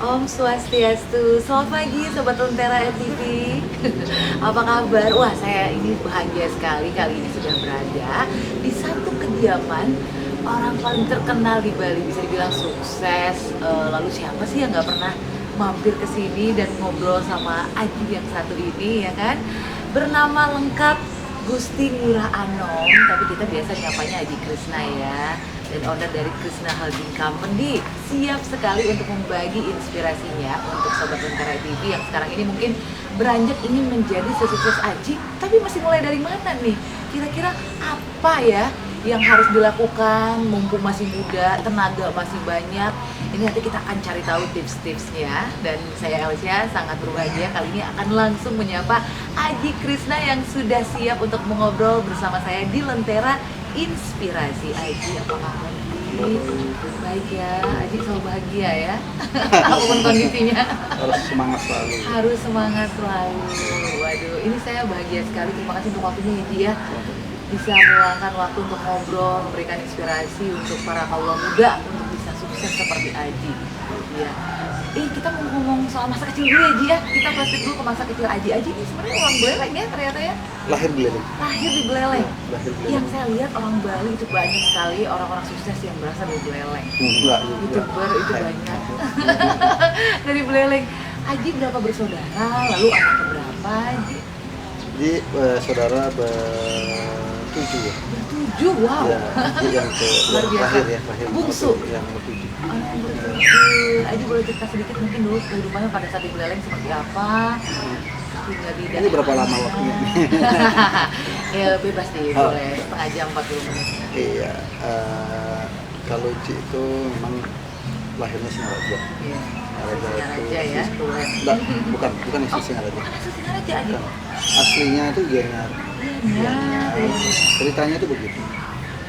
Om Swastiastu, selamat pagi Sobat Lentera TV. Apa kabar? Wah, saya ini bahagia sekali kali ini sudah berada di satu kediaman orang paling terkenal di Bali, bisa dibilang sukses. Lalu siapa sih yang nggak pernah mampir ke sini dan ngobrol sama Aji yang satu ini, ya kan? Bernama lengkap Gusti Ngurah Anom, tapi kita biasa nyapanya Aji Krishna ya. Dan owner dari Krishna Holding Company siap sekali untuk membagi inspirasinya untuk Sobat Lentera TV yang sekarang ini mungkin beranjak ingin menjadi sesukses Aji, tapi masih mulai dari mana nih? Kira-kira apa ya yang harus dilakukan mumpung masih muda, tenaga masih banyak? Ini nanti kita akan cari tahu tips-tipsnya, dan saya Elsia sangat berbahagia kali ini akan langsung menyapa Aji Krishna yang sudah siap untuk mengobrol bersama saya di Lentera Inspirasi. Aji, apa kabar? Baik ya, Aji selalu bahagia ya. Apapun kondisinya. Harus semangat selalu. Harus semangat selalu. Waduh, ini saya bahagia sekali. Terima kasih untuk waktunya Aji ya. Bisa meluangkan waktu untuk ngobrol, memberikan inspirasi untuk para kaula muda untuk bisa sukses seperti Aji. Ya. Kita mau ngomong soal masa kecil dulu ya Ji ya. Kita flashback dulu ke masa kecil Aji. Aji ini sebenarnya orang Beleleng ya ternyata ya. Lahir Beleleng. Lahir di Beleleng. Lahir Beleleng. Yang saya lihat orang Bali itu banyak sekali orang-orang sukses yang berasal dari Beleleng. Enggak. YouTuber itu banyak. Dari Beleleng. Aji berapa bersaudara? Lalu anak berapa Aji? Jadi saudara bertujuh ya. Bertujuh, wow. Ya, yang ke Luar biasa. lahir ya, lahir Bungsu. yang bertujuh. Aji boleh cerita sedikit mungkin dulu kehidupannya pada saat di Beleleng seperti apa? Tinggal di Ini berapa lama waktunya? Ya bebas nih, boleh setengah jam 40 menit. Iya, kalau Ci itu memang lahirnya Singaraja. Iya. Singaraja itu. Singaraja ya, tulen. Enggak, bukan isi Singaraja. Asal Singaraja Aji. Bukan. Aslinya itu Gianyar. Gianyar. Ceritanya itu begitu.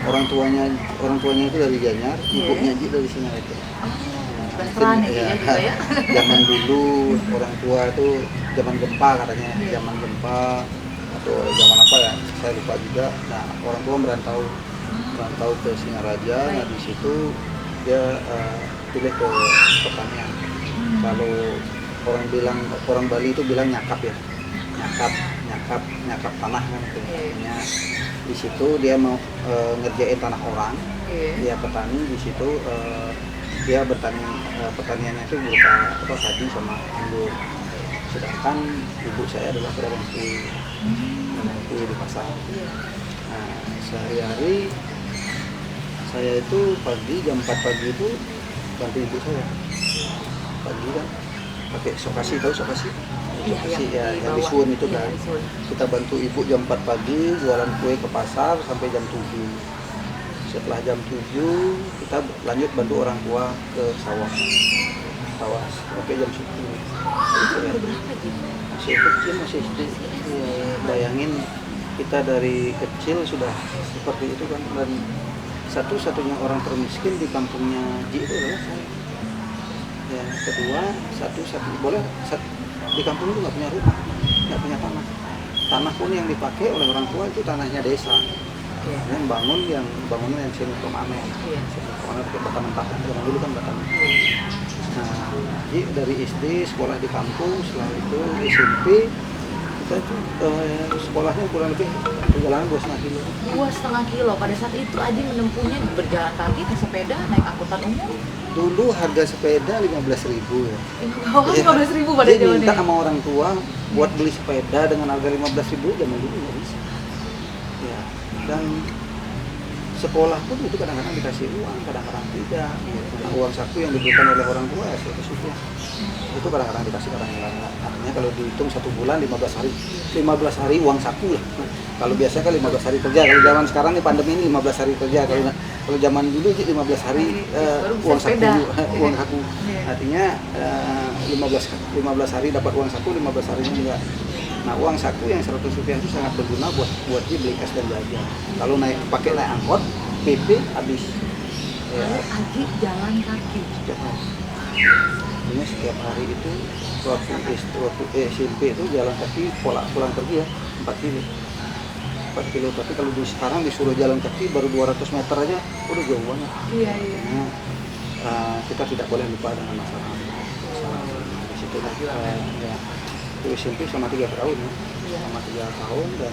Orang tuanya itu dari Gianyar, ibunya Ji dari Singaraja. Veteran ya juga ya. Zaman dulu orang tua itu zaman gempa katanya, zaman gempa atau zaman apa ya, saya lupa juga. Nah, orang tua merantau ke Singaraja. Nah, di situ dia pilih ke pertanian. Kalau orang Bali itu bilang nyakap ya, nyakap tanah kan itu. Artinya di situ dia mau ngerjain tanah orang, dia petani di situ. Dia bertani, pertaniannya itu berupa padi sama anggur. Sedangkan ibu saya adalah pedagang kue di pasar. Nah, sehari-hari saya itu pagi jam 4 pagi itu bantu ibu saya. Pagi kan pakai sokasi, tahu sokasi? Sokasi ya, yang di Sun itu kan. Kita bantu ibu jam 4 pagi jualan kue ke pasar sampai jam 7. Setelah jam 7 kita lanjut bantu orang tua ke sawah sampai jam 10. Itu umur berapa Ji? Masih kecil, masih SD. Ya, bayangin kita dari kecil sudah seperti itu kan, dan satu-satunya orang termiskin di kampungnya Ji itu adalah saya. Ya, kedua di kampung itu nggak punya rumah, nggak punya tanah. Tanah pun yang dipakai oleh orang tua itu tanahnya desa. Yang bangunan yang semi permanen, pakai bata mentah, zaman dulu kan bata mentah. Nah, jadi dari SD sekolah di kampung, setelah itu SMP kita itu sekolahnya kurang lebih perjalanan 2,5 kilo. 2,5 kilo. Pada saat itu Aji menempuhnya berjalan kaki, naik sepeda, naik angkutan umum. Dulu harga sepeda 15.000 ya. Oh, 15.000 pada Jadi zaman minta ini. sama orang tua buat beli sepeda dengan harga 15.000 zaman dulu nggak bisa. Ya, dan sekolah pun itu kadang-kadang dikasih uang, kadang-kadang tidak. Nah, uang saku yang diberikan oleh orang tua ya 100 rupiah. Itu kadang-kadang dikasih, kadang-kadang enggak. Artinya kalau dihitung 1 bulan 15 hari, 15 hari uang saku lah. Kalau biasa kan 15 hari kerja, kalau zaman sekarang nih pandemi ini 15 hari kerja. Kalau zaman dulu sih 15 hari uang saku, uang saku. Artinya 15 hari dapat uang saku, 15 harinya enggak. Nah, uang saku yang 100 rupiah itu sangat berguna buat dia beli kas dan jajan. Kalau pakai naik angkot, PP habis. Lalu Aji jalan kaki Setiap hari. Artinya setiap hari itu waktu SMP itu jalan kaki pulang pergi ya 4 kilo. 4 kilo, tapi kalau sekarang disuruh jalan kaki baru 200 meter aja udah jauh banget. Iya. Nah, kita tidak boleh lupa dengan masalah di situ ya. Itu SMP sama 3 tahun ya. Sama 3 tahun dan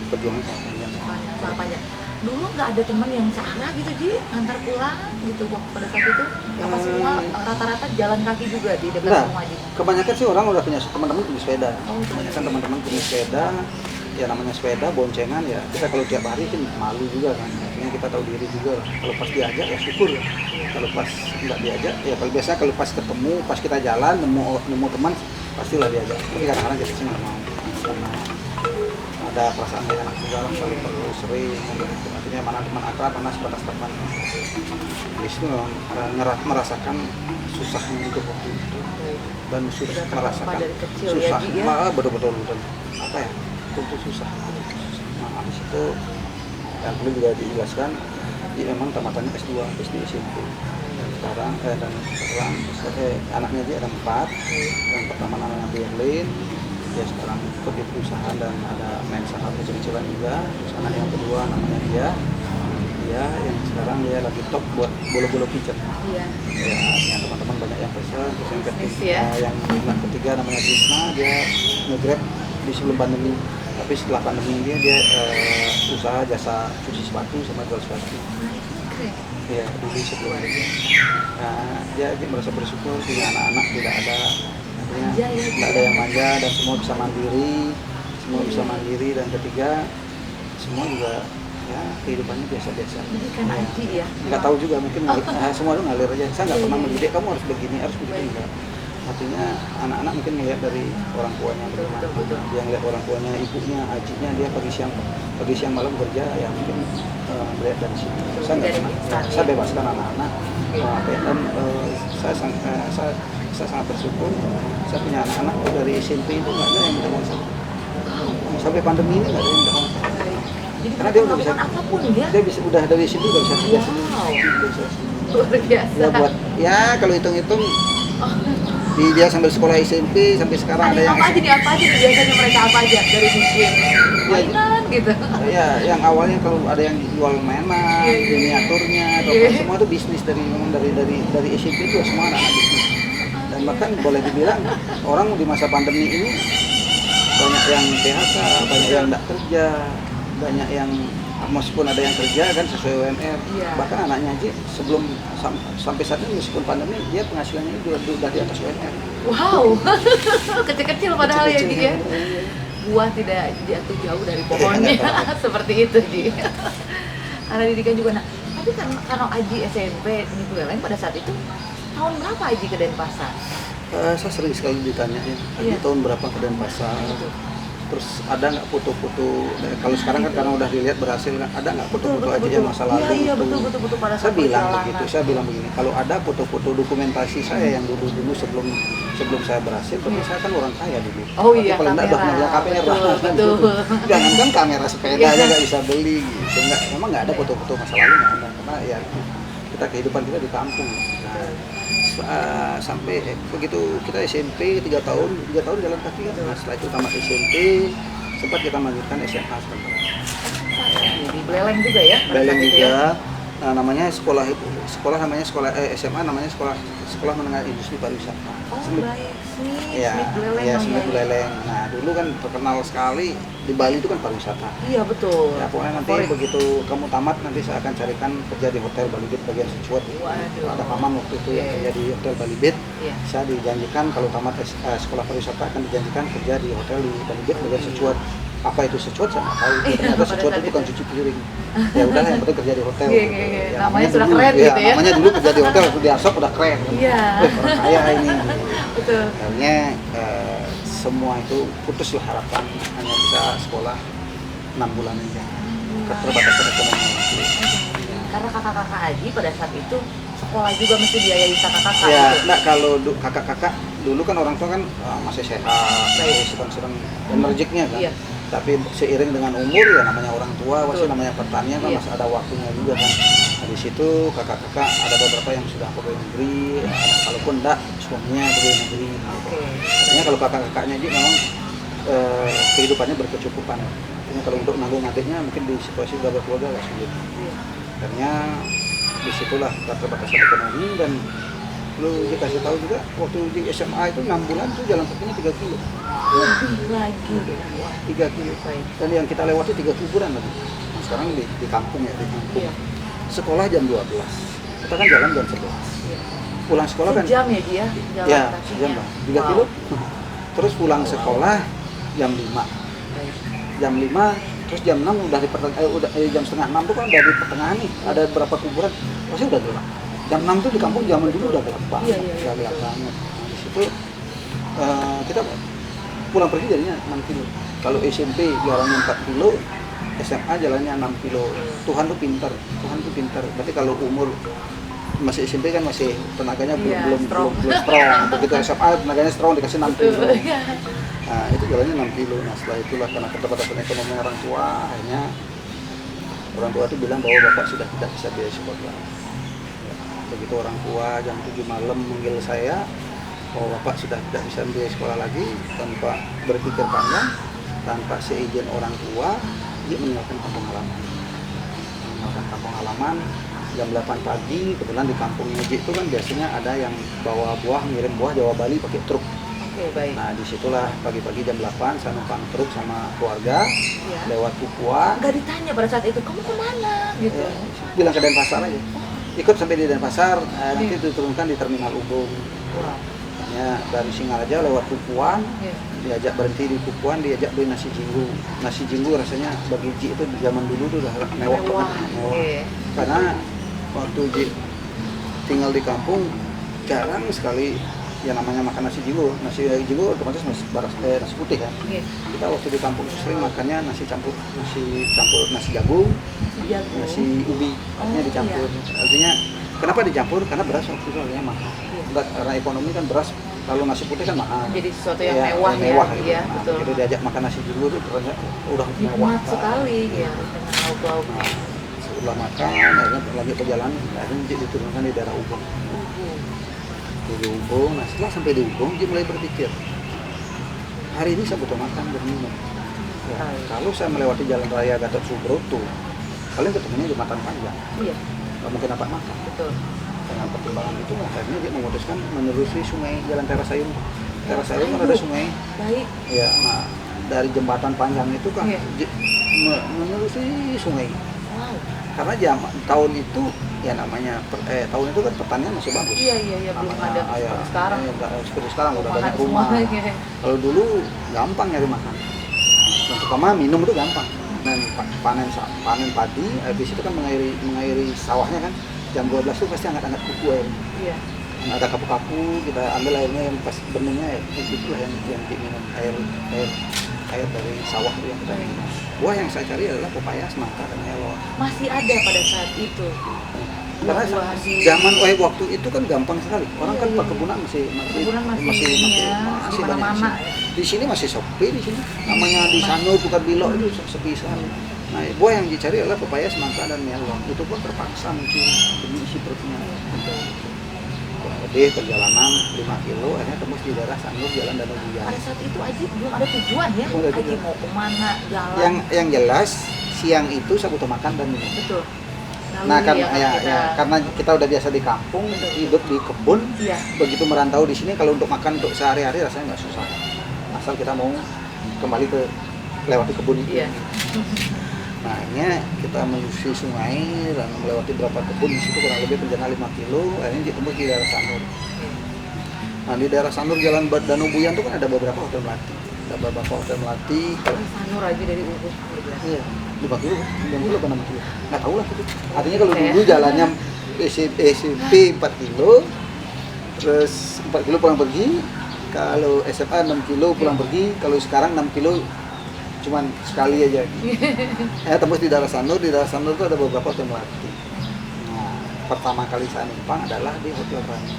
perjuangan sangat panjang. Dulu nggak ada teman yang searah gitu Ji, antar pulang gitu pada saat itu? Apa semua rata-rata jalan kaki juga di dekat rumah Ji? Kebanyakan sih orang udah punya teman-teman punya sepeda. Kebanyakan teman-teman punya sepeda. Ya namanya sepeda, boncengan ya. Kita kalau tiap hari kan malu juga kan. Artinya kita tahu diri juga lah. Kalau pas diajak ya syukur. Kalau pas nggak diajak ya kalau pas ketemu, pas kita jalan nemu teman pastilah diajak. Tapi kadang-kadang kita sih nggak mau karena ada perasaan yang enak juga lah kalau perlu sering. Artinya mana teman akrab, mana sebatas teman. Di situ memang merasakan susahnya hidup waktu itu dan merasakan susah. Betul-betul apa ya? Itu susah. Nah, habis itu yang perlu juga dijelaskan, dia memang tamatannya S2, SD SMP. Dan sekarang anaknya dia ada 4. Yang pertama namanya Berlin, dia sekarang ikut di perusahaan dan ada main saham kecil-kecilan juga. Terus anak yang kedua namanya dia yang sekarang dia lagi top buat bolo-bolo kitchen. Iya. Ya, yang teman-teman banyak yang pesan. Terus yang ketiga namanya Krishna, dia nge-grab di sebelum pandemi. Tapi setelah pandemi dia usaha jasa cuci sepatu sama jual sepatu. Ya, dulu sebelumnya. Nah, dia merasa bersyukur punya anak-anak tidak ada yang manja dan semua bisa mandiri, dan ketiga semua juga ya kehidupannya biasa-biasa. Jadi kan Aji ya. Nggak tahu juga mungkin semua itu ngalir aja. Saya nggak pernah mendidik kamu harus begini, harus begini. Artinya anak-anak mungkin melihat dari orang tuanya bagaimana. Dia ngelihat orang tuanya, ibunya, ajinya, dia pagi siang malam kerja, ya mungkin melihat dari situ. Saya nggak pernah, saya bebaskan anak-anak. Dan saya sangat bersyukur. Saya punya anak-anak dari SMP itu nggak ada yang minta uang saku. Sampai pandemi ini nggak ada yang minta uang saku. Karena dia udah bisa apapun ya. Dia udah dari situ udah bisa kerja sendiri. Luar biasa. Ya buat kalau hitung-hitung dia sambil sekolah SMP sampai sekarang ada yang apa aja biasanya mereka apa aja dari bikin mainan gitu. Ya, yang awalnya kalau ada yang jual mainan, miniaturnya atau semua itu bisnis dari SMP itu semua anak bisnis. Dan bahkan boleh dibilang orang di masa pandemi ini banyak yang PHK, banyak yang tidak kerja, banyak yang meskipun ada yang kerja kan sesuai UMR. Bahkan anaknya aja sebelum sampai saat ini meskipun pandemi dia penghasilannya udah di atas UMR. Wow, kecil-kecil padahal ya Ji ya. Buah tidak jatuh jauh dari pohonnya seperti itu Ji. Karena didikan juga. Nah, tapi kan kalau Aji SMP di Buleleng pada saat itu tahun berapa Aji ke Denpasar? Saya sering sekali ditanya ya, Aji tahun berapa ke Denpasar? Terus ada nggak foto-foto, kalau sekarang kan karena udah dilihat berhasil kan, ada nggak foto-foto Aji yang masa lalu? Iya betul pada saat saya bilang begini, kalau ada foto-foto dokumentasi saya yang dulu sebelum saya berhasil, berarti saya kan orang kaya dulu. Oh iya, paling nggak punya kamera. Betul. Jangankan kamera sepeda aja nggak bisa beli, gitu. Memang nggak ada foto-foto masa lalu nggak ada, karena ya kita kehidupan kita di kampung. Sampai begitu kita SMP 3 tahun jalan kaki kan. Nah, setelah itu tamat SMP sempat kita melanjutkan SMA sebentar. Di Buleleng juga ya? Buleleng juga. Nah, namanya sekolah SMA namanya sekolah menengah industri pariwisata. Smith Buleleng. Nah, dulu kan terkenal sekali di Bali itu kan pariwisata. Iya betul. Ya, pokoknya nanti begitu kamu tamat nanti saya akan carikan kerja di Hotel Bali Beat bagian Secuat. Ada paman waktu itu yang kerja di Hotel Bali Beat. Saya dijanjikan kalau tamat sekolah pariwisata akan dijanjikan kerja di hotel di Bali Beat bagian Secuat. apa itu secuat saya nggak tahu. Ternyata secuat itu kan cuci piring. Ya udah yang penting kerja di hotel. Ya, namanya sudah keren gitu ya. Namanya dulu kerja di hotel di Asop udah keren. Iya. Orang kaya ini. Betul. Akhirnya semua itu putuslah harapan hanya bisa sekolah 6 bulan aja. Keterbatasan ekonomi. Karena kakak-kakak Aji pada saat itu sekolah juga mesti biayain kakak-kakak. Ya, gitu. enggak kalau kakak-kakak dulu kan orang tua kan masih sehat, sedang energiknya kan. Iya. Tapi seiring dengan umur ya namanya orang tua, pasti Betul. namanya pertanian kan Iya. masih ada waktunya juga kan. Nah, di situ kakak-kakak ada beberapa yang sudah pegawai negeri, kalaupun enggak suaminya pegawai negeri. Oke. Artinya kalau kakak-kakaknya ini memang kehidupannya berkecukupan. Artinya kalau untuk nanggung adiknya mungkin di situasi udah berkeluarga agak sulit. Iya. Akhirnya disitulah keterbatasan ekonomi dan lu dikasih tahu juga waktu di SMA itu 6 bulan tuh jalan kakinya 3 kilo. Lebih lagi. Wah. 3 kilo. Dan yang kita lewati 3 kuburan lagi. Nah, sekarang di kampung ya, di kampung. Iya. Sekolah jam 12. Kita kan jalan jam 11. Iya. Pulang sekolah kan Sejam ya dia jalan ya, kakinya. sejam lah. 3 kilo. Terus pulang sekolah jam 5. Baik. Jam 5 terus jam 6 udah di jam setengah 6 tuh kan udah di pertengahan nih, ada berapa kuburan pasti udah gelap. Jam 6 tuh di kampung zaman dulu udah gelap banget. Iya. Udah gelap banget. Nah, di situ kita pulang pergi jadinya 6 kilo. Kalau SMP jalannya 4 kilo, SMA jalannya 6 kilo. Tuhan tuh pintar. Berarti kalau umur masih SMP kan masih tenaganya belum strong. Begitu SMA tenaganya strong dikasih 6 kilo. Nah, itu jalannya 6 kilo. Nah, setelah itulah karena keterbatasan ekonomi orang tua, akhirnya orang tua itu bilang bahwa bapak sudah tidak bisa biaya sekolah. Begitu orang tua jam 7 malam manggil saya bahwa bapak sudah tidak bisa biaya sekolah lagi, tanpa berpikir panjang, tanpa seizin orang tua, dia meninggalkan kampung halaman. Jam 8 pagi, kebetulan di kampung Muji itu kan biasanya ada yang bawa buah, ngirim buah Jawa Bali pakai truk. Oke, baik. Nah, disitulah pagi-pagi jam 8 saya numpang truk sama keluarga lewat Pupuan. Nggak ditanya pada saat itu, kamu kemana? Gitu. Bilang ke Denpasar aja. Ikut sampai di Denpasar, nanti diturunkan di Terminal Ubung. Wow. Ya, dari Singaraja lewat Pupuan, diajak berhenti di Pupuan, diajak beli nasi jinggu. Nasi jinggu rasanya bagi Ji itu di zaman dulu tuh udah mewah banget. Mewah. Karena waktu Ji tinggal di kampung, jarang sekali yang namanya makan nasi jinggu otomatis nasi putih kan. Kita waktu di kampung sering makannya nasi campur nasi jagung, nasi ubi, artinya dicampur. Artinya kenapa dicampur? Karena beras waktu itu harganya mahal. Karena ekonomi kan beras, kalau nasi putih kan mahal. Jadi sesuatu yang mewah gitu. Ya, betul. Jadi diajak makan nasi jinggu itu ternyata udah mewah sekali ya dengan lauk-lauk. Setelah makan, akhirnya lanjut perjalanan, akhirnya diturunkan di daerah Ubung. Di Ubung, nah setelah sampai di Ubung, dia mulai berpikir, hari ini saya butuh makan dan minum. Ya, kalau saya melewati jalan raya Gatot Subroto, kalian ketemunya di Jembatan Panjang. Iya. Gak mungkin dapat makan. Betul. Dengan pertimbangan itu, akhirnya dia memutuskan menelusuri sungai Jalan Terasayung. Terasayung kan ada sungai. Baik. Ya, nah dari Jembatan Panjang itu kan menelusuri sungai. Wow. Karena tahun itu ya namanya tahun itu kan pertanian masih bagus. Iya, belum ada seperti sekarang. Seperti sekarang udah banyak rumah. Kalau dulu gampang nyari makan. Yang pertama minum itu gampang. Dan panen padi, habis itu kan mengairi sawahnya kan. Jam 12 itu pasti angkat-angkat kuku air. Iya. Ada kapu-kapu, kita ambil airnya yang pas beningnya ya, itulah yang minum air dari sawah itu yang kita minum. Buah yang saya cari adalah pepaya, semangka, dan melon. Masih ada pada saat itu. Karena zaman waktu itu kan gampang sekali. Orang kan perkebunan masih banyak. Di sini masih sepi di sini. Namanya di Sanur bukan Bilo itu sepi sekali. Nah, buah yang dicari adalah pepaya, semangka, dan melon. Itu pun terpaksa mungkin demi isi perutnya. Lebih perjalanan 5 kilo, akhirnya tembus di daerah Sanur, Jalan Danau Buyan. Pada saat itu Aji belum ada tujuan ya? Aji mau kemana, jalan? Yang jelas, siang itu saya butuh makan dan minum. Betul. Nah, karena kita udah biasa di kampung, hidup di kebun, begitu merantau di sini, kalau untuk makan untuk sehari-hari rasanya nggak susah. Asal kita mau kembali ke lewati kebun itu. Nah, akhirnya kita menyusuri sungai dan melewati beberapa kebun di situ kurang lebih perjalanan 5 kilo, akhirnya ditembus di daerah Sanur. Nah, di daerah Sanur Jalan Danau Buyan itu kan ada beberapa hotel melati. ada beberapa hotel Melati. Kalau Sanur aja dari Ubud. Iya, 5 kilo, 9 kilo apa 6 kilo? Nggak tahu lah gitu. Artinya kalau dulu jalannya SMP 4 kilo, terus 4 kilo pulang pergi, kalau SMA 6 kilo pulang pergi, kalau sekarang 6 kilo cuman sekali aja. Tembus di daerah Sanur itu ada beberapa hotel Melati. Nah, pertama kali saya numpang adalah di Hotel Rani.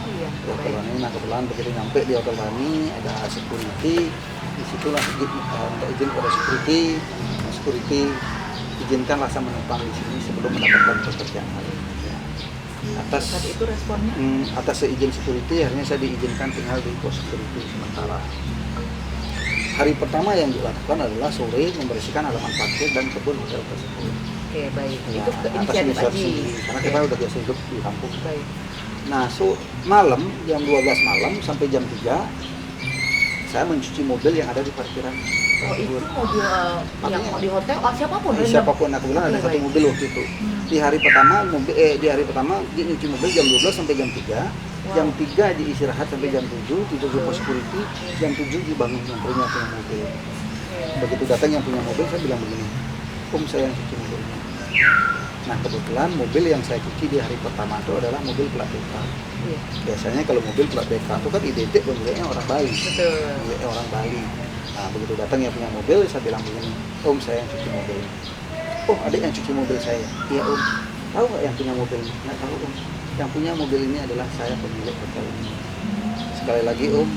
Iya, Di Hotel Rani, nah kebetulan begitu nyampe di Hotel Rani ada security, disitulah minta izin pada security, izinkanlah saya menumpang di sini sebelum mendapatkan pekerjaan. Atas itu responnya? Atas seizin security, akhirnya saya diizinkan tinggal di pos security sementara. Hari pertama yang dilakukan adalah sore membersihkan halaman parkir dan kebun hotel tersebut. Oke, baik. Ya, Itu atas inisiatif inisiatif Aji. sendiri, karena kita udah biasa hidup di kampung. Baik. Nah, malam jam 12 malam sampai jam 3 saya mencuci mobil yang ada di parkiran. Oh, itu mobil yang Artinya, di hotel, siapapun? Siapapun, aku bilang ada satu mobil waktu itu. Di hari pertama dia nyuci mobil jam 12 sampai jam 3. Jam 3 diistirahat sampai jam 7, tidur di pos security. Jam 7 dibangun yang punya mobil. Begitu datang yang punya mobil, saya bilang begini, Om, saya yang cuci mobilnya. Nah, kebetulan mobil yang saya cuci di hari pertama itu adalah mobil plat BK. Iya. Biasanya kalau mobil plat BK itu kan identik pemiliknya orang Bali. Betul. Pemiliknya orang Bali. Nah, begitu datang yang punya mobil, saya bilang begini, Om, saya yang cuci mobil. Oh, adik yang cuci mobil saya. Iya, Om. Tahu nggak yang punya mobil ini? Nggak tahu, Om. Yang punya mobil ini adalah saya, pemilik hotel ini. Sekali lagi, Om,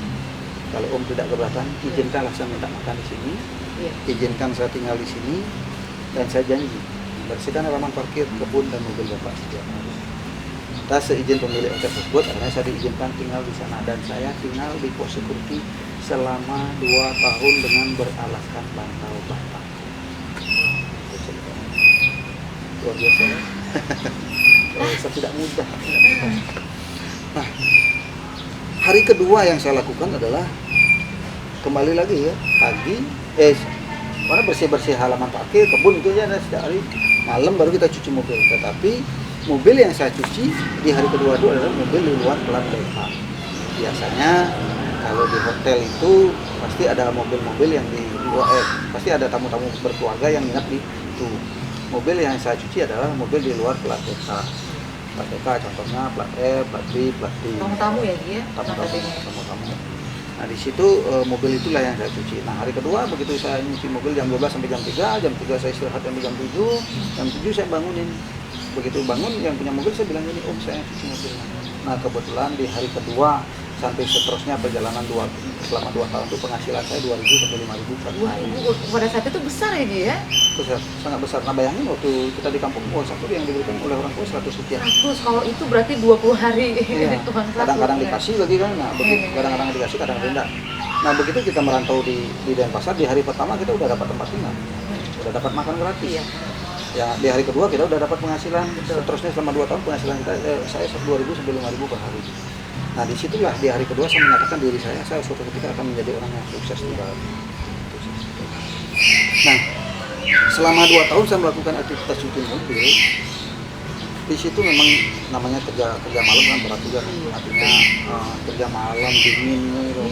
kalau Om tidak keberatan, izinkanlah saya minta makan di sini. Iya. Izinkan saya tinggal di sini, dan saya janji bersihkan halaman parkir, kebun, dan mobil Bapak setiap hari. Atas seizin pemilik hotel tersebut, akhirnya saya diizinkan tinggal di sana, dan saya tinggal di pos security selama 2 tahun dengan beralaskan bantal bata. Luar biasa ya. Saya tidak mudah. Nah, hari kedua yang saya lakukan adalah kembali lagi ya, pagi, mana bersih-bersih halaman parkir, kebun itu aja, dan setiap hari malam baru kita cuci mobil. Tetapi mobil yang saya cuci di hari kedua itu adalah mobil di luar plat BK. Biasanya kalau di hotel itu pasti ada mobil-mobil yang di luar, pasti ada tamu-tamu berkeluarga yang nginep di itu. Mobil yang saya cuci adalah mobil di luar plat BK. Plat BK contohnya plat F, plat B, plat D. Tamu-tamu ya dia? Tamu-tamu. Nah, di situ mobil itulah yang saya cuci. Nah, hari kedua begitu saya nyuci mobil jam 12 sampai jam 3, jam 3 saya istirahat sampai jam 7. Jam 7 saya bangunin. Begitu bangun yang punya mobil saya bilang gini, Om, saya cuci mobilnya. Nah, kebetulan di hari kedua sampai seterusnya perjalanan selama 2 tahun itu penghasilan saya 2.000 sampai 5.000 per hari. Pada saat itu besar ya dia? Besar, sangat besar. Nah, bayangin waktu kita di kampung uang saku yang diberikan oleh orang tua 100 rupiah. 100, kalau itu berarti 20 hari. Iya. Kadang-kadang dikasih lagi kan, nah, kadang-kadang dikasih, kadang-kadang tidak. Nah, begitu kita merantau di Denpasar, di hari pertama kita udah dapat tempat tinggal, udah dapat makan gratis. Iya. Ya, di hari kedua kita udah dapat penghasilan. Seterusnya selama 2 tahun penghasilan kita saya 2.000 sampai 5.000 per hari. Nah, disitulah di hari kedua saya menyatakan diri saya suatu ketika akan menjadi orang yang sukses di Bali. Nah, selama 2 tahun saya melakukan aktivitas cuci mobil. Di situ memang namanya kerja malam kan berat juga, artinya kerja malam dingin,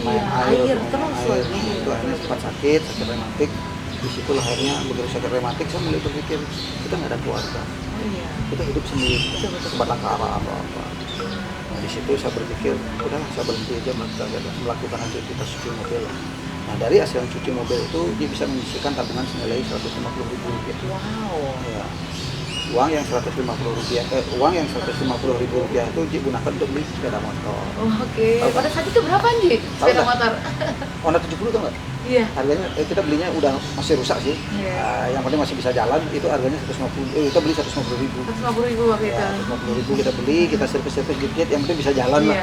main air itu akhirnya sempat sakit rematik. Di situlah akhirnya begitu sakit rematik saya mulai berpikir kita nggak ada keluarga, kita hidup sendiri, sebatang kara apa. Nah, di situ saya berpikir udahlah saya berhenti aja melakukan aktivitas cuci mobil. Nah, dari hasil cuci mobil itu dia bisa menyisihkan tabungan senilai 150.000 rupiah. Wow. Ya. Uang yang 150.000 rupiah itu digunakan untuk beli sepeda motor. Oh, oke. Pada saat itu berapa Ji sepeda motor? Honda 70 tau nggak? Iya. Harganya kita belinya udah masih rusak sih. Yeah. Yang penting masih bisa jalan, itu harganya 150. Kita beli 150.000. 150.000 waktu itu. 150.000 kita beli, kita servis dikit, yang penting bisa jalan lah.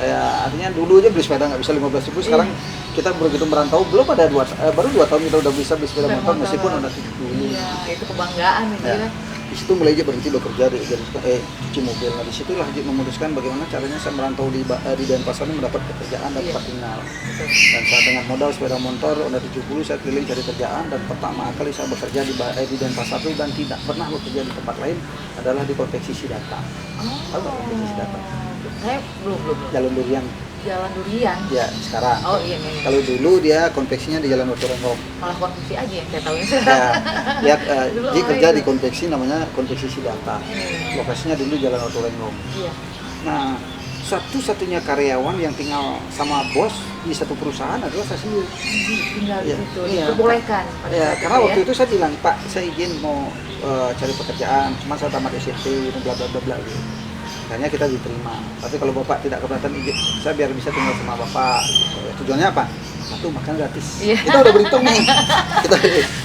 Iya. Artinya dulu aja beli sepeda nggak bisa 15.000, sekarang kita begitu merantau belum ada baru 2 tahun kita udah bisa beli sepeda motor meskipun Honda 70. Iya, itu kebanggaan ya. Di situ mulai aja berhenti bekerja di cuci mobil. Nah, disitulah memutuskan bagaimana caranya saya merantau di Denpasar ini mendapat pekerjaan dan tempat tinggal. Dan saya dengan modal sepeda motor Honda 70 saya keliling cari kerjaan, dan pertama kali saya bekerja di Denpasar itu dan tidak pernah bekerja di tempat lain adalah di konveksi Sidata. Tahu nggak konveksi Sidata? Saya belum. Jalan Durian. Jalan Durian. Ya sekarang. Oh iya. Kalau dulu dia konveksinya di Jalan Oto Renggong. Malah konveksi aja yang saya tahu. Ya, Dulu dia kerja itu. di konveksi namanya Konveksi Sidata. Lokasinya dulu Jalan Oto Renggong. Iya. Nah, satu-satunya karyawan yang tinggal sama bos di satu perusahaan adalah saya sendiri. Tinggal di Iya, situ, iya. diperbolehkan pada Ya, saat karena itu waktu ya. itu saya bilang, Pak, saya izin mau cari pekerjaan, cuma saya tamat SMP, bla bla bla bla gitu. Akhirnya kita diterima. Tapi kalau bapak tidak keberatan izin, saya biar bisa tinggal sama bapak. Tujuannya apa? Satu, makan gratis. Iya. Kita udah berhitung nih.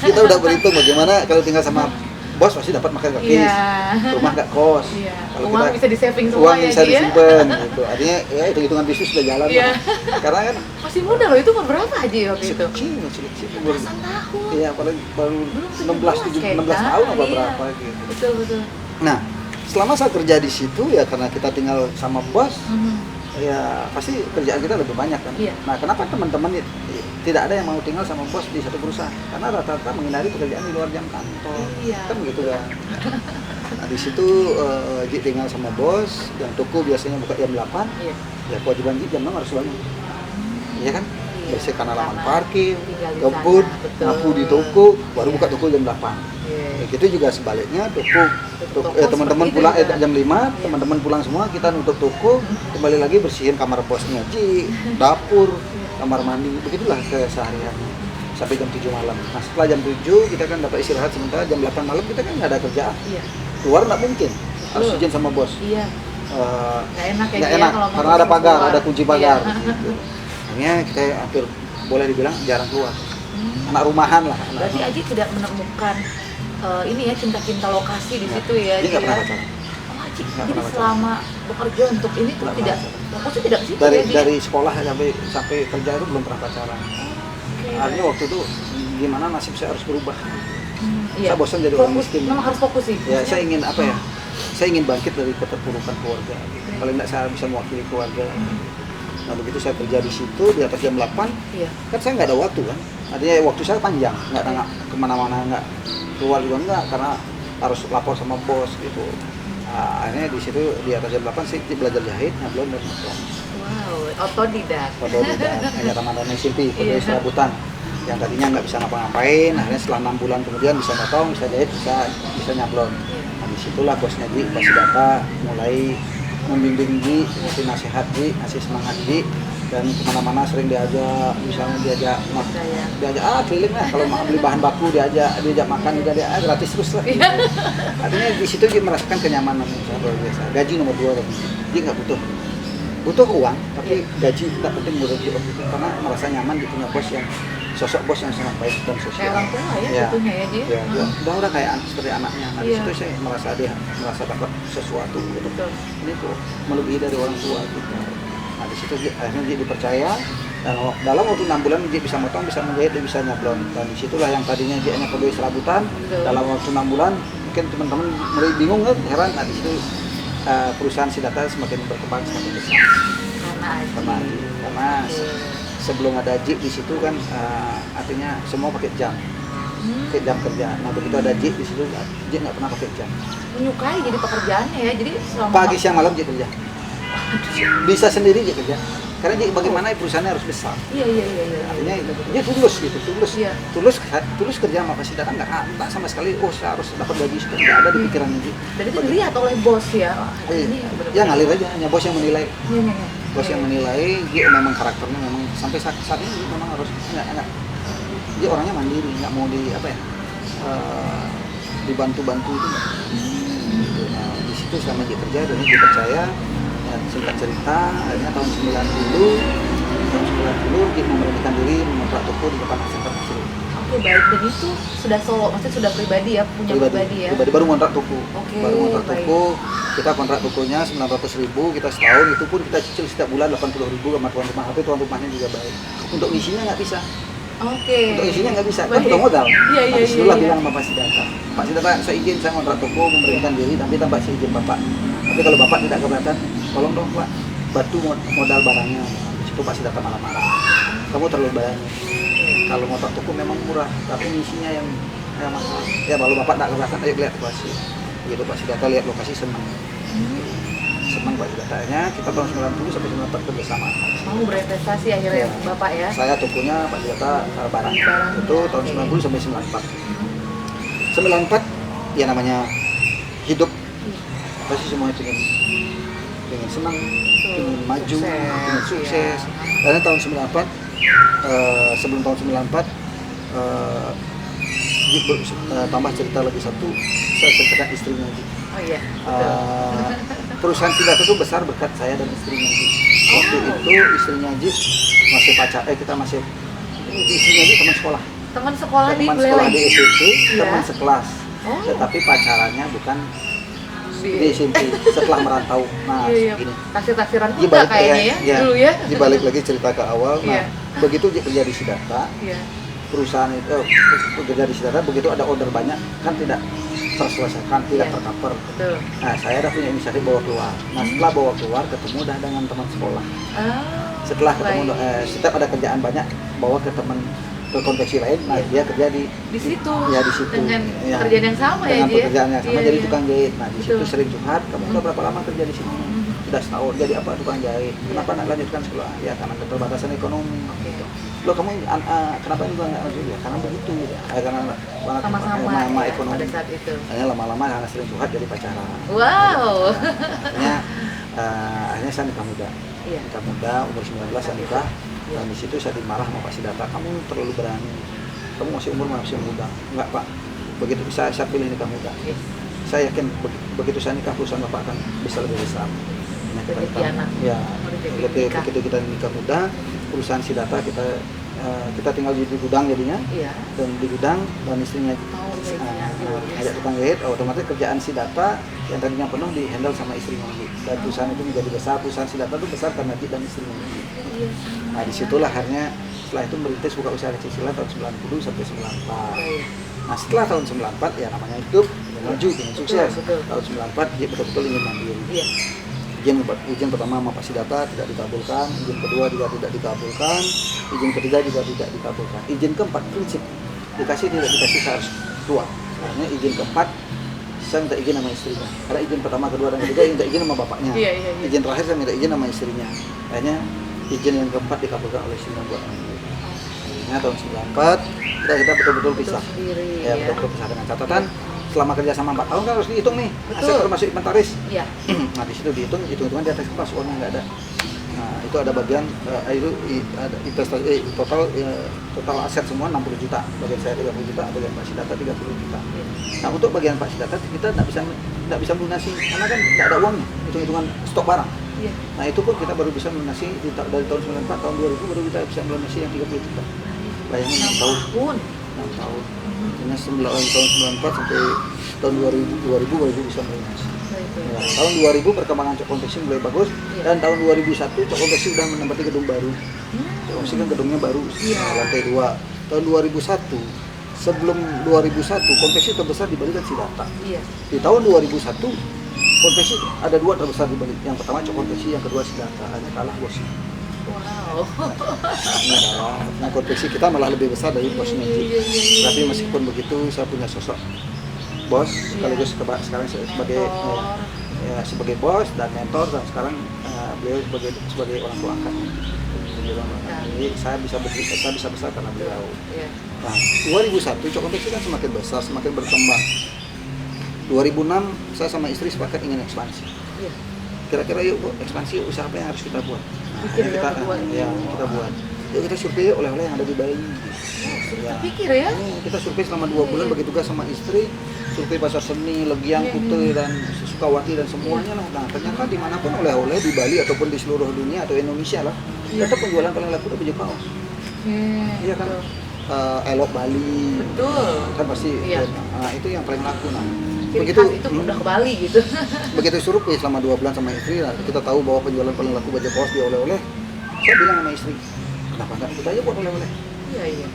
Kita udah berhitung bagaimana kalau tinggal sama bos pasti dapat makan gratis. Iya. Rumah nggak kos. Iya. Kalau Uang kita bisa di-saving semua uang ya, bisa Ji, ya? disimpan gitu. Artinya ya hitung-hitungan bisnis sudah jalan. Iya. lah. Karena kan Masih muda loh, itu umur berapa aja waktu itu? masih kecil. Belasan tahun. Iya, baru Belum 16 kayaknya. 16 tahun apa Iya. berapa gitu. Betul. Nah, selama saya kerja di situ ya karena kita tinggal sama bos, Mhm. ya pasti kerjaan kita lebih banyak kan. Iya. Nah, kenapa teman-teman tidak ada yang mau tinggal sama bos di satu perusahaan? Karena rata-rata menghindari pekerjaan di luar jam kantor. Iya. Kan begitu kan. Nah, di situ Ji tinggal sama bos, dan toko biasanya buka jam 8, Iya. ya kewajiban Ji jam 6 harus bangun. Iya kan? Iya. Bersihkan halaman Karena parkir, tinggal di kebun, sana, betul. nyapu di toko, baru Iya. buka toko jam 8. Iya. Ya, gitu juga sebaliknya Toko teman-teman seperti pulang itu juga. jam 5, Iya. teman-teman pulang semua, kita nutup toko, kembali lagi bersihin kamar bosnya Ji, dapur, kamar mandi, begitulah kesehariannya sampai jam 7 malam. Nah, setelah jam 7 kita kan dapat istirahat sementara, jam 8 malam kita kan nggak ada kerjaan. Iya. Keluar nggak mungkin, harus Betul. izin sama bos. Iya. Nggak enak ya, Nggak Ji, ya, enak kalau mau karena ada pagar, keluar. ada kunci pagar. Iya. Gitu. Akhirnya kita hampir boleh dibilang jarang keluar. Hmm. Anak rumahan lah. Berarti Aji tidak menemukan ini ya cinta-cinta lokasi di Iya. situ ya. Dia nggak Ji, pernah ya? pacaran. Oh, Aji, Nggak jadi pernah pacaran. selama bekerja untuk ini tuh Nggak tidak pernah fokusnya tidak ke situ Dari ya, Ji? dari sekolah sampai kerja itu belum pernah pacaran. Oke. Artinya waktu itu gimana nasib saya harus berubah. Iya. Saya bosan jadi orang Fokus, miskin. memang harus fokus sih. Ya, Maksudnya- saya ingin apa ya? Saya ingin bangkit dari keterpurukan keluarga. Paling tidak saya bisa mewakili keluarga. Nah, begitu saya kerja di situ di atas jam 8, Iya. kan saya nggak ada waktu kan. Artinya waktu saya panjang, nggak ada kemana-mana, nggak keluar juga nggak, karena harus lapor sama bos gitu. Nah, akhirnya di situ di atas jam 8 saya belajar jahit, nyablon dan nyablon. Wow, otodidak. Otodidak, hanya taman SMP, Iya. kode serabutan. Yang tadinya nggak bisa ngapa-ngapain, akhirnya setelah 6 bulan kemudian bisa motong, bisa jahit, bisa nyablon. Iya. Nah, disitulah bosnya Ji, pasti data mulai membimbing Ji, ngasih nasihat Ji, ngasih semangat Ji, dan kemana-mana sering diajak, misalnya diajak keliling lah, kalau mau beli bahan baku diajak makan juga dia gratis terus lah. Iya. Artinya di situ Ji merasakan kenyamanan yang sangat luar biasa. Gaji nomor 2 Ji nggak butuh uang, tapi gaji tidak penting menurut Ji waktu itu, karena merasa nyaman di punya bos yang sosok bos yang sangat baik dan Kayak sosial. orang tua ya, Iya. tentunya ya, Ji. Ya, udah kayak seperti anaknya. Nah, di Iya. situ saya merasa dapat sesuatu gitu. Betul. Ini tuh melebihi dari orang tua gitu. Nah, di situ akhirnya dia dipercaya, dan dalam waktu 6 bulan dia bisa motong, bisa menjahit, dia bisa nyablon. Dan disitulah yang tadinya dia hanya peduli serabutan, Betul. dalam waktu 6 bulan mungkin teman-teman mulai bingung kan, heran. Nah, di situ perusahaan Sidata semakin berkembang, semakin besar. Karena sebelum ada Ji di situ kan artinya semua pakai jam. Pakai jam kerja. Nah, begitu ada Ji di situ, Ji nggak pernah pakai jam. Menyukai jadi pekerjaannya ya, jadi selama Pagi siang malam Ji kerja. Bisa sendiri Ji kerja. Karena Ji bagaimana perusahaannya harus besar. Iya. Artinya itu dia tulus gitu, Iya. tulus kerja sama pasti datang nggak sama sekali. Oh, saya harus dapat gaji sekian, nggak ada di pikirannya Ji. dan itu dilihat oleh bos ya. Wah, Iya. ini benar-benar. Ya ngalir aja, hanya bos yang menilai. Iya. Bos yang menilai, dia memang karakternya memang sampai saat ini dia memang harus enggak. Dia orangnya mandiri, nggak mau dibantu-bantu itu nggak. Gitu. Nah, di situ sama dia kerja dan dia percaya. Dan singkat cerita, akhirnya tahun 90 dia memberanikan diri mengontrak toko di depan Center Pasir. Oke, baik. Dan itu sudah solo, maksudnya sudah pribadi ya, punya pribadi ya. Pribadi baru ngontrak toko. Oke, Baru ngontrak baik. toko. Kita kontrak tokonya 900.000, kita setahun, itu pun kita cicil setiap bulan 80.000 sama tuan rumah, tapi tuan rumahnya juga baik. Untuk ngisinya nggak bisa. Oke. Untuk isinya nggak bisa, kan Baik. butuh modal. Iya. Disitulah bilang sama Pak Sidata. Pak Sidata, saya izin saya kontrak toko, memberikan diri, tapi tambah saya izin Bapak. Tapi kalau Bapak tidak keberatan, tolong dong Pak, bantu modal barangnya. Di situ Pak Sidata marah-marah. Kamu terlalu banyak. Kalau kontrak toko memang murah, tapi isinya yang mahal. Ya kalau Bapak tidak keberatan, ayo lihat lokasi. Begitu Pak Sidata lihat lokasi senang. senang Pak Sidatanya. Kita tahun 90 sampai 94 kerjasama. Mau berinvestasi akhirnya Bapak ya? Saya tokonya Pak Sidata Barang. Itu tahun 90 sampai 94. 94 ya namanya hidup pasti semua itu pengen senang, pengen maju, pengen sukses. Karena tahun 94 sebelum tahun 94 tambah cerita lagi satu, saya ceritakan istrinya Ji. Oh iya. Perusahaan Sidata itu besar berkat saya dan istrinya Ji. Waktu itu istrinya Ji masih kita masih istrinya Ji teman sekolah. Teman sekolah di teman sekolah di SMP, teman sekelas. Tetapi pacarannya bukan di SMP, setelah merantau. Nah, gini. Taksir-taksiran kita kayaknya ya, dulu ya. Dibalik lagi cerita ke awal. Nah, begitu kerja di Sidata, perusahaan itu bekerja di Sidata, begitu ada order banyak kan tidak terselesaikan, tidak tercover. Nah, saya udah punya inisiatif bawa keluar. Nah, setelah bawa keluar ketemu dah dengan teman sekolah. Setelah ketemu setiap ada kerjaan banyak bawa ke teman ke konveksi lain, nah dia kerja di situ. Ya di situ. Dengan pekerjaan yang sama dengan ya. Pekerjaan yang sama jadi tukang jahit. Nah, di situ sering curhat, kamu udah berapa lama kerja di sini? Sudah setahun. Jadi apa tukang jahit? Kenapa nak lanjutkan sekolah? Ya karena keterbatasan ekonomi. Gitu. Loh kamu kenapa ini nggak lanjut ya? Karena begitu. Karena sama ekonomi. Pada saat itu. Hanya lama-lama karena sering curhat jadi pacaran. Wow. Akhirnya saya nikah muda. Nikah muda umur 19 saya nikah. Dan di situ saya dimarah sama Pak Sidata, kamu terlalu berani, kamu masih muda. Enggak Pak, begitu saya pilih nikah muda. Saya yakin begitu saya nikah perusahaan Bapak akan bisa lebih besar. Begitu kita nikah muda, perusahaan Sidata kita tinggal di gudang jadinya, dan di gudang dan istrinya ajak tukang jahit, otomatis kerjaan Sidata yang tadinya penuh di handle sama istrinya. Dan perusahaan itu menjadi besar, perusahaan Sidata itu besar karena dia dan istrinya. Nah disitulah akhirnya setelah itu merintis buka usaha kecil-kecilan tahun 90 sampai 94. Nah setelah tahun 94 ya namanya hidup maju dengan sukses. Tahun 94 dia betul-betul ingin mandiri. Ujian pertama sama Pak Sidata tidak dikabulkan, izin kedua juga tidak dikabulkan, izin ketiga juga tidak dikabulkan. Izin keempat prinsip dikasih tidak dikasih saya harus keluar. Akhirnya izin keempat saya minta izin sama istrinya. Karena izin pertama, kedua dan ketiga minta izin sama bapaknya. Izin terakhir saya minta izin sama istrinya. Akhirnya izin yang keempat dikabulkan oleh istrinya buat mandiri. Akhirnya tahun 94 kita betul-betul pisah. Ya betul-betul pisah dengan catatan selama kerja sama 4 tahun kan harus dihitung nih aset termasuk inventaris. Nah di situ hitung-hitungan di atas kertas uangnya nggak ada. Nah itu ada bagian itu ada investasi total aset semua 60 juta, bagian saya 30 juta, bagian Pak Sidata 30 juta. Nah untuk bagian Pak Sidata kita nggak bisa melunasi karena kan nggak ada uangnya, hitung-hitungan stok barang. Nah itu pun kita baru bisa melunasi dari tahun 94 tahun 2000 baru kita bisa melunasi yang 30 juta. Bayangin 6 tahun. Karena tahun 94 sampai tahun 2000 baru bisa melunasi. Tahun 2000 perkembangan Cok Konveksi mulai bagus dan tahun 2001 Cok Konveksi sudah menempati gedung baru. Cok Konveksi kan gedungnya baru, lantai 2. Tahun 2001 sebelum 2001 Konveksi terbesar dibandingkan Sidata. Di tahun 2001 Konveksi ada 2 terbesar dibanding. Yang pertama Cok Konveksi, yang kedua Sidata, hanya kalah bosnya. Wow. Nah, Konveksi kita malah lebih besar dari bosnya. Tapi meskipun begitu saya punya sosok bos sekaligus sekarang sebagai bos dan mentor dan sekarang beliau sebagai orang tua angkat. Jadi saya bisa besar karena beliau. Nah, 2001 Cok Konveksi kan semakin besar, semakin berkembang. 2006 saya sama istri sepakat ingin ekspansi. Kira-kira yuk Bu, ekspansi usaha apa yang harus kita buat? Kita buat. Yuk kita survei oleh-oleh yang ada di Bali. Kita survei selama 2 bulan bagi tugas sama istri, survei pasar seni, Legiang, Kutai dan Sukawati dan semuanya lah. Nah ternyata dimanapun oleh-oleh di Bali ataupun di seluruh dunia atau Indonesia lah, tetap penjualan paling laku itu baju kaos. Iya kan? Elok Bali. Betul. Kan pasti. Nah itu yang paling laku. Nah begitu itu udah ke Bali gitu. Begitu survei selama 2 bulan sama istri, kita tahu bahwa penjualan paling laku baju kaos di oleh-oleh. Saya bilang sama istri, kenapa nggak ikut aja buat oleh-oleh? Iya.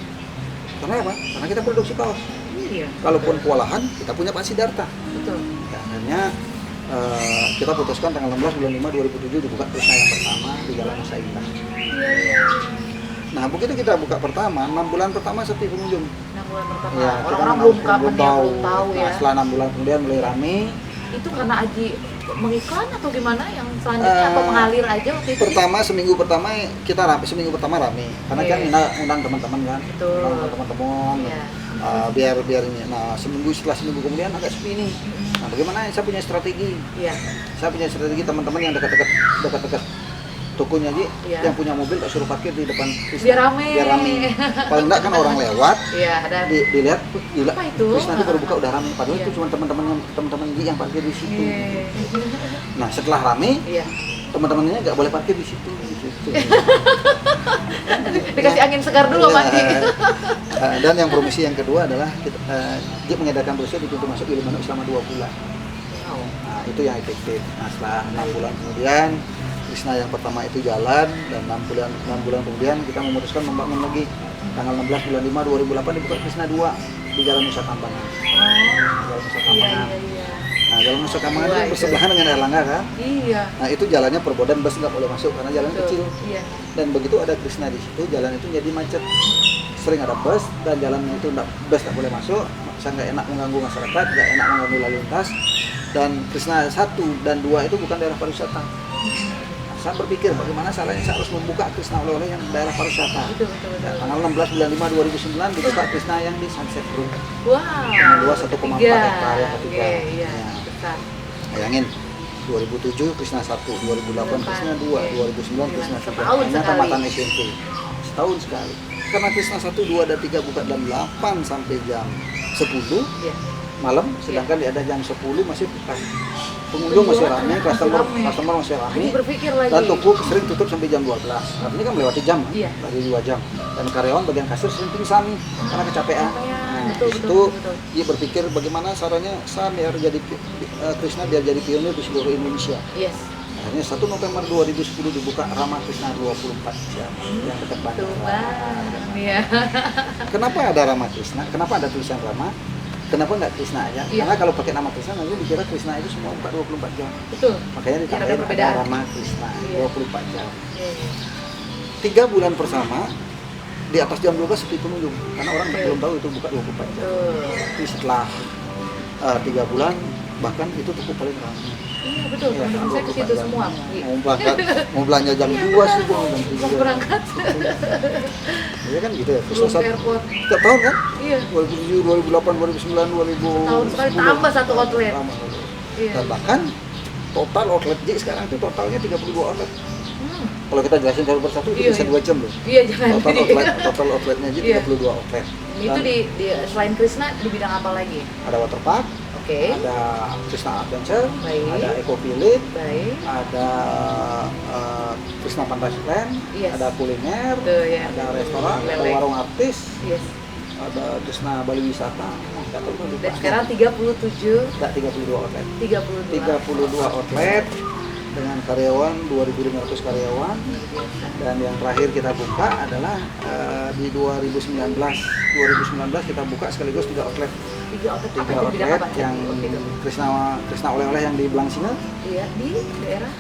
Karena apa? Karena kita produksi kaos. Kalaupun kewalahan, kita punya Pak Sidarta. Betul. Akhirnya kita putuskan tanggal 16 bulan 5 2007 dibuka perusahaan yang pertama di Jalan Nusa Indah. Nah begitu kita buka pertama, 6 bulan pertama sepi pengunjung. 6 bulan pertama. Orang-orang belum tahu ya. Nah, setelah 6 bulan kemudian mulai rame. Itu karena Aji mengiklan atau gimana yang selanjutnya atau mengalir aja waktu itu? Seminggu pertama kita rame karena kan undang teman-teman kan. Betul. Undang teman-teman. Biar ini. Nah, setelah seminggu kemudian agak sepi nih. Nah, bagaimana saya punya strategi? Saya punya strategi teman-teman yang dekat-dekat tokonya aja yang punya mobil tak suruh parkir di depan Krishna. Biar rame. Paling enggak kan orang lewat. Dan dilihat gila. Apa itu? Krishna itu baru buka udah rame. Padahal itu cuma teman-teman yang parkir di situ. Nah, setelah rame, teman-temannya nggak boleh parkir di situ. Dikasih angin segar dulu mandi. Dan yang promisi yang kedua adalah dia mengedarkan brosur di pintu masuk Gilimanuk selama 2 bulan. Nah, itu yang efektif. Nah, setelah 6 bulan kemudian Krishna yang pertama itu jalan, dan 6 bulan kemudian kita memutuskan membangun lagi tanggal 16 bulan 5 2008 dibuka Krishna 2 di Jalan Nusa Kambangan. Jalan Nusa Kambangan. Nah, Jalan Nusa Kambangan itu bersebelahan dengan Erlangga kan? Nah, itu jalannya perbodan, bus nggak boleh masuk karena jalan kecil. Dan begitu ada Krishna di situ, jalan itu jadi macet. Sering ada bus dan jalannya itu bus nggak boleh masuk, saya nggak enak mengganggu masyarakat, nggak enak mengganggu lalu lintas. Dan Krishna 1 dan 2 itu bukan daerah pariwisata. Saya berpikir bagaimana caranya saya harus membuka Krishna oleh-oleh yang daerah pariwisata. Tanggal 16 bulan 5 2009 dibuka Krishna yang di Sunset Room. Yang luas 1,4 hektar yang ketiga. Bayangin, 2007 Krishna 1, 2008 Krishna 2, 2009 Krishna 3. Hanya tamatan SMP. Setahun sekali. Karena Krishna 1, 2, dan 3 buka jam 8 sampai jam 10 malam, sedangkan ada jam 10 masih buka. Pengunjung masih ramai, customer masih ramai, dan toko sering tutup sampai jam 12. Artinya kan melewati jam, lagi 2 jam. Dan karyawan bagian kasir sering pingsan nih karena kecapean. Nah, itu dia berpikir bagaimana caranya saya biar jadi Krishna biar jadi pionir di seluruh Indonesia. Akhirnya 1 November 2010 dibuka Rama Krishna 24 jam yang dekat bandara. Kenapa ada Rama Krishna? Kenapa ada tulisan Rama? Kenapa nggak Krishna aja? Karena kalau pakai nama Krishna nanti dikira Krishna itu semua buka 24 jam. Makanya ditambahin ada Rama Krishna 24 jam. 3 bulan pertama di atas jam 12 sepi pengunjung karena orang belum tahu itu buka 24 jam. Tapi setelah 3 bulan bahkan itu cukup paling ramai. Teman-teman saya ke situ semua. Mau belanja jam 2 sih, jam 3. Mau berangkat. Iya kan gitu ya. Terus airport. Tiap tahun kan? 2007, 2008, 2009, 2010. Tahun sekali tambah 1 outlet. Dan bahkan total outlet J sekarang itu totalnya 32 outlet. Kalau kita jelasin satu persatu itu bisa 2 jam loh. Jangan. Total outletnya aja 32 outlet. Itu di selain Krishna di bidang apa lagi? Ada waterpark. Ada Krishna Adventure, ada Eco Village, ada Krishna Pantasland, ada kuliner, ada restoran, ada warung artis, ada Krishna Bali Wisata. Dan sekarang 37, 32 outlet. 32 outlet dengan karyawan 2.500 karyawan. Dan yang terakhir kita buka adalah di 2019 kita buka sekaligus 3 outlet. 3 outlet yang Krishna oleh-oleh yang di Belangsinga. Di daerah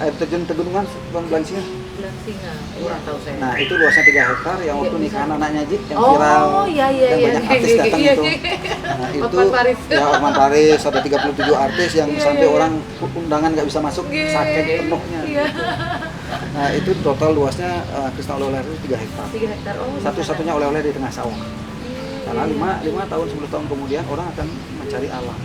air terjun Tegunungan, Belangsinga. Kurang tahu saya. Nah, itu luasnya 3 hektar yang waktu nikahan anaknya Jit yang viral. Yang banyak artis datang itu. Nah, itu Otman Paris ada 37 artis yang sampai orang undangan nggak bisa masuk, sakit penuhnya. Nah, itu total luasnya Krishna oleh-oleh itu 3 hektar. 3 hektar. Satu-satunya oleh-oleh di tengah sawah. Karena 5 tahun 10 tahun kemudian orang akan mencari alam.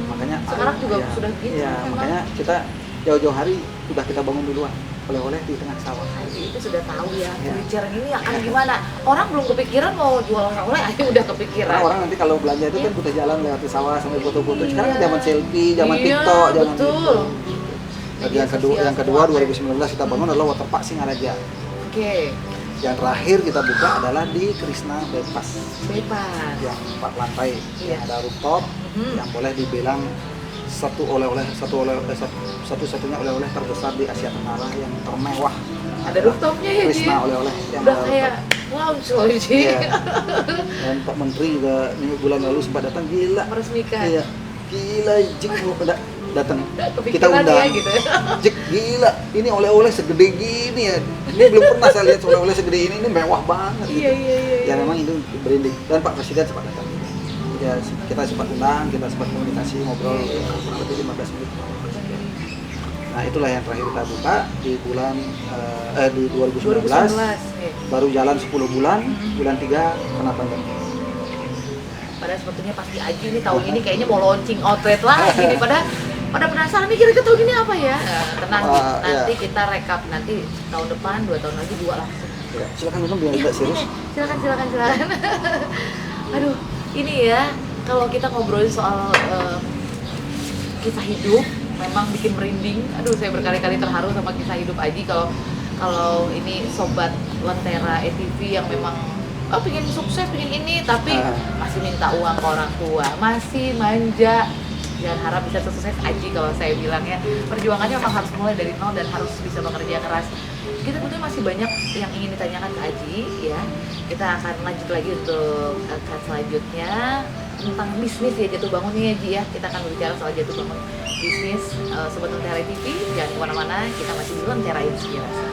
Makanya sekarang juga sudah gitu. Makanya kita jauh-jauh hari sudah kita bangun duluan oleh-oleh di tengah sawah. Itu sudah tahu ya. Bicara gini akan gimana? Orang belum kepikiran mau jual oleh-oleh, aja udah kepikiran. Karena orang nanti kalau belanja itu kan butuh jalan lewat di sawah sampai foto-foto. Sekarang zaman selfie, zaman TikTok, zaman itu. Jadi yang kedua 2019 kita bangun adalah waterpark Singaraja. Yang terakhir kita buka adalah di Krishna Bebas. Yang 4 lantai, yang ada rooftop, yang boleh dibilang satu-satunya oleh-oleh terbesar di Asia Tenggara yang termewah. Ada rooftopnya ya, Krishna oleh-oleh yang udah kayak lounge loh sih. Dan Pak Menteri juga minggu bulan lalu sempat datang, gila meresmikan. Gila Jik datang. Kita undang. Gitu. Jik gila, ini oleh-oleh segede gini ya. Ini belum pernah saya lihat oleh-oleh segede ini mewah banget. Iya. Ya memang itu berinding dan Pak Presiden sempat datang. ya kita sempat undang, kita sempat komunikasi, ngobrol kurang lebih 15 menit. Nah itulah yang terakhir kita buka di bulan di 2019. Baru jalan 10 bulan, bulan 3 kena pandemi. Padahal sebetulnya pasti Aji nih tahun ini kayaknya mau launching outlet lagi nih, pada penasaran nih kira-kira tahun ini apa ya? Tenang, nanti kita rekap nanti tahun depan, 2 tahun lagi 2 langsung. Ya, silakan minum biar tidak serius. Silakan. Aduh, ini ya kalau kita ngobrolin soal kisah hidup memang bikin merinding. Aduh, saya berkali-kali terharu sama kisah hidup Aji. Kalau ini sobat Lentera ETV yang memang pengen sukses, pengen ini, tapi masih minta uang ke orang tua, masih manja. Jangan harap bisa sukses Aji kalau saya bilang ya. Perjuangannya memang harus mulai dari nol dan harus bisa bekerja keras. Kita tentunya masih banyak yang ingin ditanyakan ke Aji ya. Kita akan lanjut lagi untuk cut selanjutnya tentang bisnis ya, jatuh bangun nih ya Ji ya. Kita akan berbicara soal jatuh bangun bisnis Sobat Lentera TV. Jangan kemana-mana, kita masih di Lentera Inspirasi.